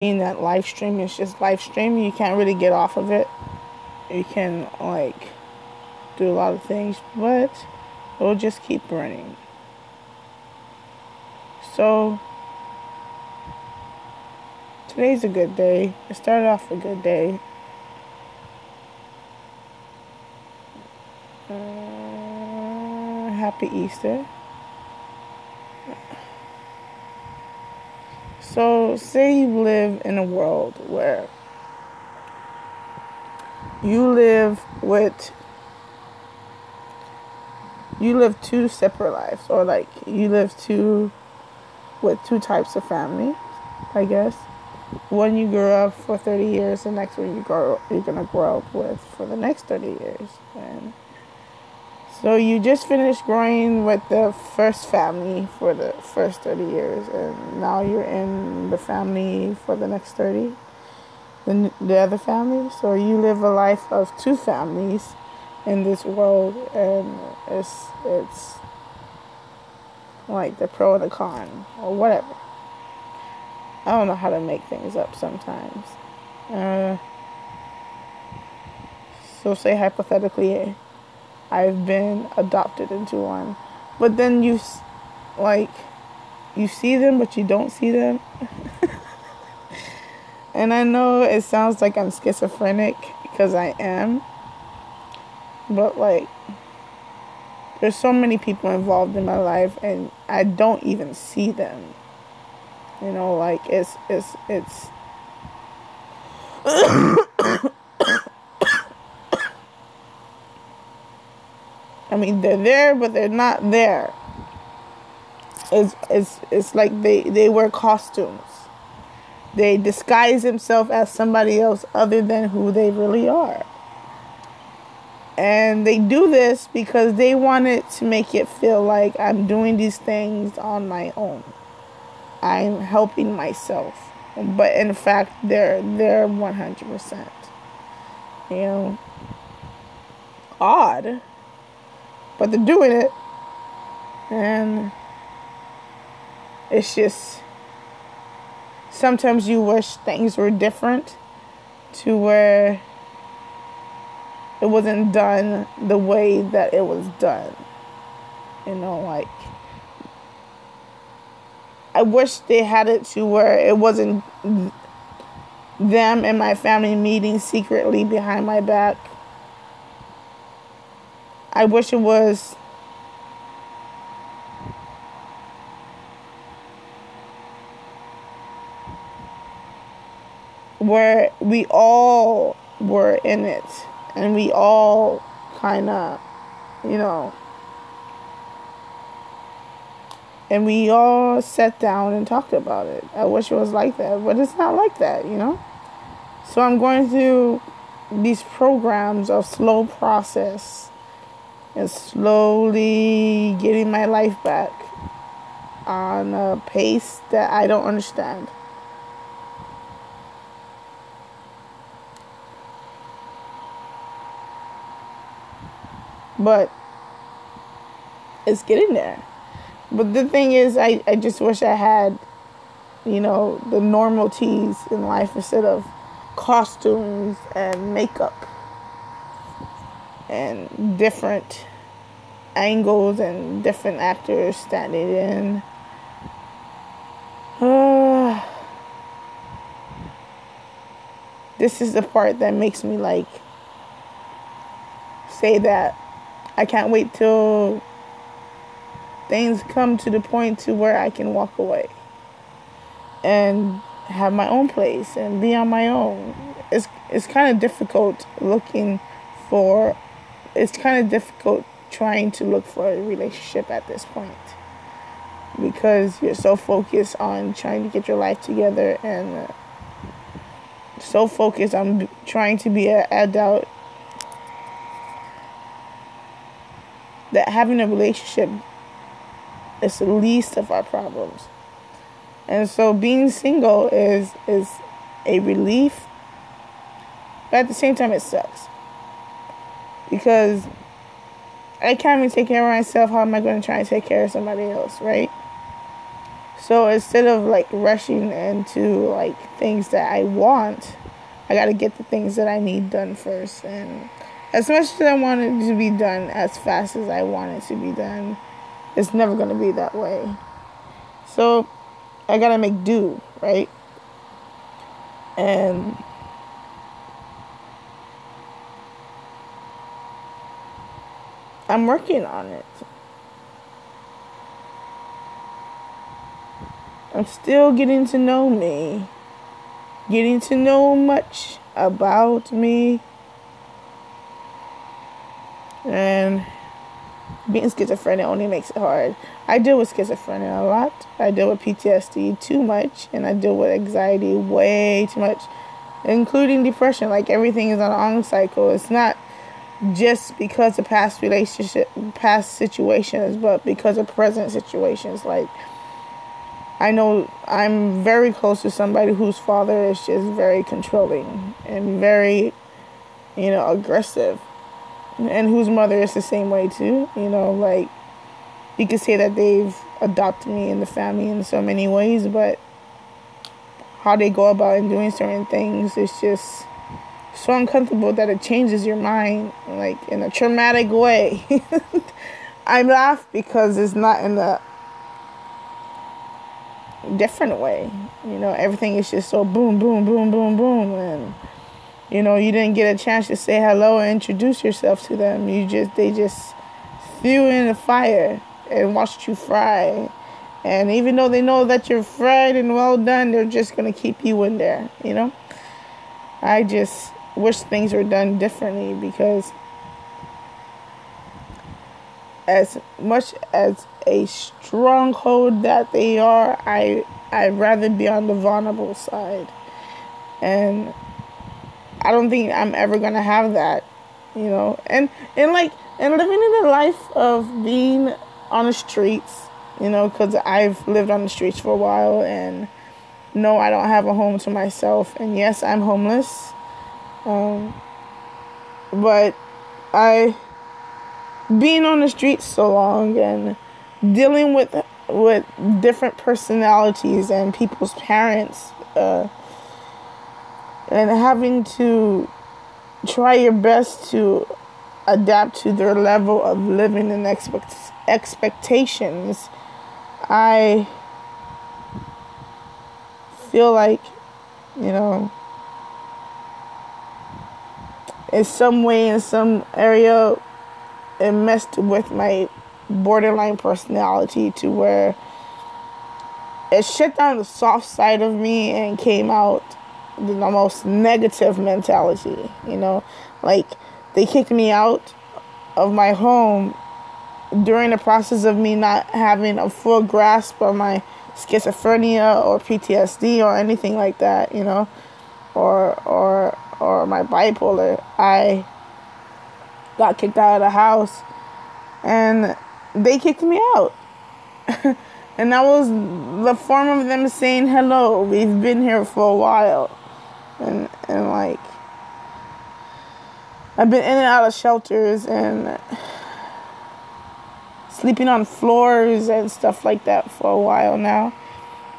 Being that live stream is just live stream, you can't really get off of it. You can like do a lot of things, but it'll just keep running. So today's a good day. It started off a good day. Happy Easter. So say you live in a world where you live two separate lives, or like you live with two types of family, I guess. One you grew up for 30 years, the next one you're gonna grow up with for the next 30 years. And so you just finished growing with the first family for the first 30 years, and now you're in the family for the next 30, the other family. So you live a life of two families in this world, and it's like the pro and the con, or whatever. I don't know how to make things up sometimes. So say hypothetically, I've been adopted into one, but then you see them, but you don't see them. And I know it sounds like I'm schizophrenic, because I am, but like, there's so many people involved in my life, and I don't even see them. You know, like it's I mean, they're there, but they're not there. It's like they wear costumes. They disguise themselves as somebody else other than who they really are. And they do this because they wanted to make it feel like I'm doing these things on my own. I'm helping myself. But in fact, they're 100%. You know, odd. But they're doing it. And it's just, sometimes you wish things were different, to where it wasn't done the way that it was done. You know, like, I wish they had it to where it wasn't them and my family meeting secretly behind my back. I wish it was where we all were in it, and we all kind of, you know, and we all sat down and talked about it. I wish it was like that, but it's not like that, you know? So I'm going through these programs of slow process and slowly getting my life back on a pace that I don't understand. But it's getting there. But the thing is, I just wish I had, you know, the normalities in life instead of costumes and makeup and different angles and different actors standing in. This is the part that makes me like say that I can't wait till things come to the point to where I can walk away and have my own place and be on my own. It's kind of difficult trying to look for a relationship at this point, because you're so focused on trying to get your life together, and so focused on trying to be an adult, that having a relationship is the least of our problems. And so being single is a relief, but at the same time it sucks, because I can't even take care of myself. How am I going to try and take care of somebody else, right? So instead of like rushing into like things that I want, I gotta get the things that I need done first. And as much as I want it to be done as fast as I want it to be done, it's never gonna be that way. So I gotta make do, right? And I'm working on it. I'm still getting to know me, getting to know much about me, and being schizophrenic only makes it hard. I deal with schizophrenia a lot. I deal with PTSD too much, and I deal with anxiety way too much, including depression. Like, everything is on an on cycle. It's not just because of past situations, but because of present situations. Like, I know I'm very close to somebody whose father is just very controlling and very, aggressive. And whose mother is the same way too. Like, you could say that they've adopted me in the family in so many ways, but how they go about and doing certain things is just so uncomfortable that it changes your mind, like, in a traumatic way. I laugh because it's not in a different way. Everything is just so boom, boom, boom, boom, boom, and you didn't get a chance to say hello and introduce yourself to them. They just threw you in the fire and watched you fry. And even though they know that you're fried and well done, they're just gonna keep you in there. I just wish things were done differently, because as much as a stronghold that they are, I'd rather be on the vulnerable side. And I don't think I'm ever gonna have that, and living in a life of being on the streets, because I've lived on the streets for a while, and no, I don't have a home to myself, and yes, I'm homeless, but being on the streets so long and dealing with different personalities and people's parents, and having to try your best to adapt to their level of living and expectations, I feel like, in some way, in some area, it messed with my borderline personality to where it shut down the soft side of me and came out the most negative mentality. Like, they kicked me out of my home during the process of me not having a full grasp of my schizophrenia or PTSD or anything like that, or my bipolar. I got kicked out of the house and they kicked me out. And that was the form of them saying, hello, we've been here for a while. And like, I've been in and out of shelters and sleeping on floors and stuff like that for a while now.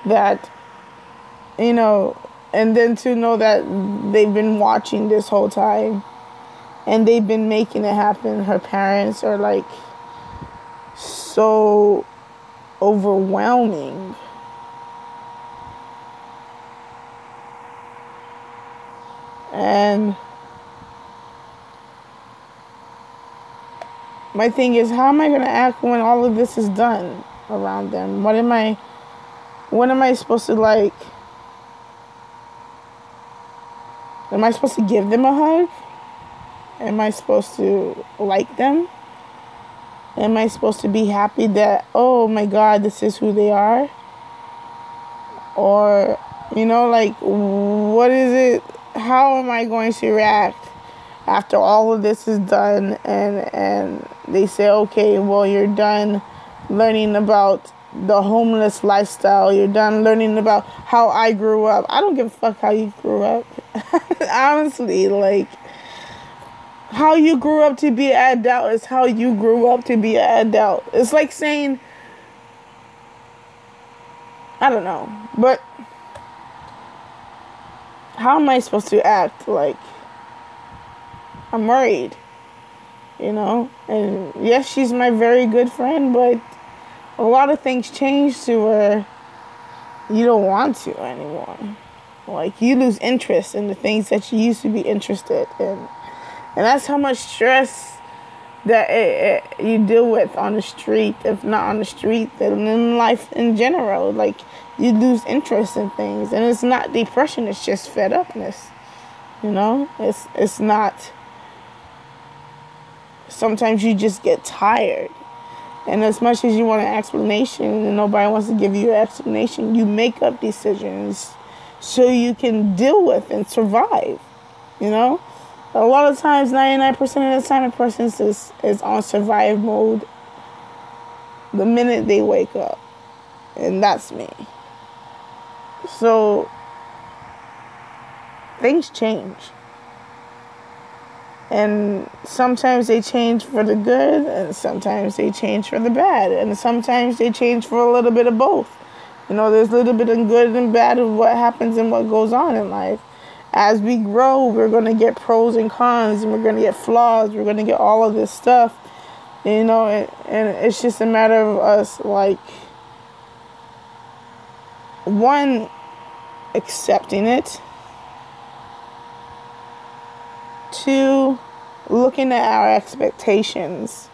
That, and then to know that they've been watching this whole time and they've been making it happen. Her parents are like so overwhelming. And my thing is, how am I going to act when all of this is done around them? What am I supposed to like? Am I supposed to give them a hug? Am I supposed to like them? Am I supposed to be happy that, oh my God, this is who they are? Or, like, what is it? How am I going to react after all of this is done and they say, okay, well, you're done learning about the homeless lifestyle. You're done learning about how I grew up. I don't give a fuck how you grew up. Honestly, like, how you grew up to be an adult is how you grew up to be an adult. It's like saying, I don't know. But how am I supposed to act? Like, I'm worried, you know? And yes, she's my very good friend, but a lot of things change to where you don't want to anymore. Like, you lose interest in the things that you used to be interested in. And that's how much stress that you deal with on the street, if not on the street, then in life in general. Like, you lose interest in things. And it's not depression, it's just fed upness. You know? It's not... Sometimes you just get tired. And as much as you want an explanation and nobody wants to give you an explanation, you make up decisions so you can deal with and survive, you know? A lot of times, 99% of the time, a person is on survive mode the minute they wake up. And that's me. So, things change. And sometimes they change for the good, and sometimes they change for the bad, and sometimes they change for a little bit of both. You know, there's a little bit of good and bad of what happens and what goes on in life. As we grow, we're going to get pros and cons, and we're going to get flaws, we're going to get all of this stuff, you know, and it's just a matter of us, like, one, accepting it, two, looking at our expectations,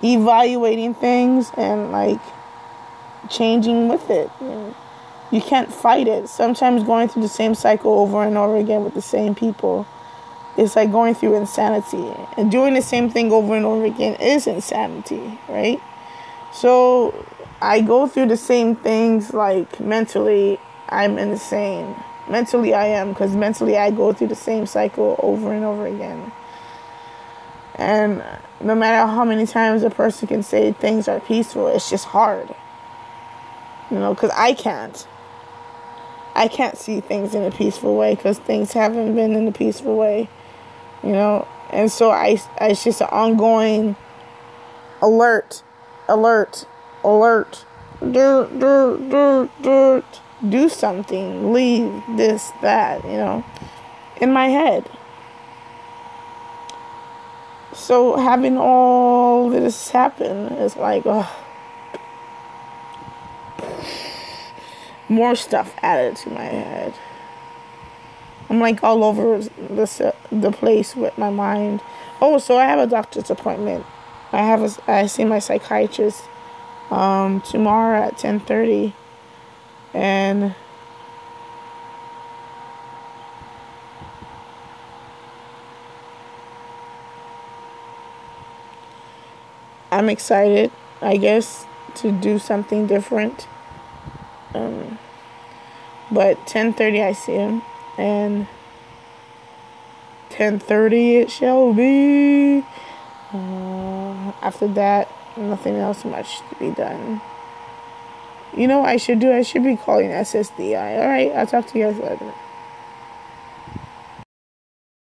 evaluating things, and like changing with it. You can't fight it. Sometimes going through the same cycle over and over again with the same people, it's like going through insanity. And doing the same thing over and over again is insanity, right? So I go through the same things, like mentally, I'm insane. Mentally, I am, because mentally, I go through the same cycle over and over again. And no matter how many times a person can say things are peaceful, it's just hard. You know, because I can't. I can't see things in a peaceful way, because things haven't been in a peaceful way. You know, and so it's just an ongoing alert. Do something, leave this, that, you know, in my head. So having all this happen is like, more stuff added to my head. I'm like all over the place with my mind. Oh, so I have a doctor's appointment. I see my psychiatrist tomorrow at 10:30. And I'm excited, I guess, to do something different. But 10:30 I see him, and 10:30 it shall be. After that, nothing else much to be done. You know what I should do? I should be calling SSDI. Alright, I'll talk to you guys later.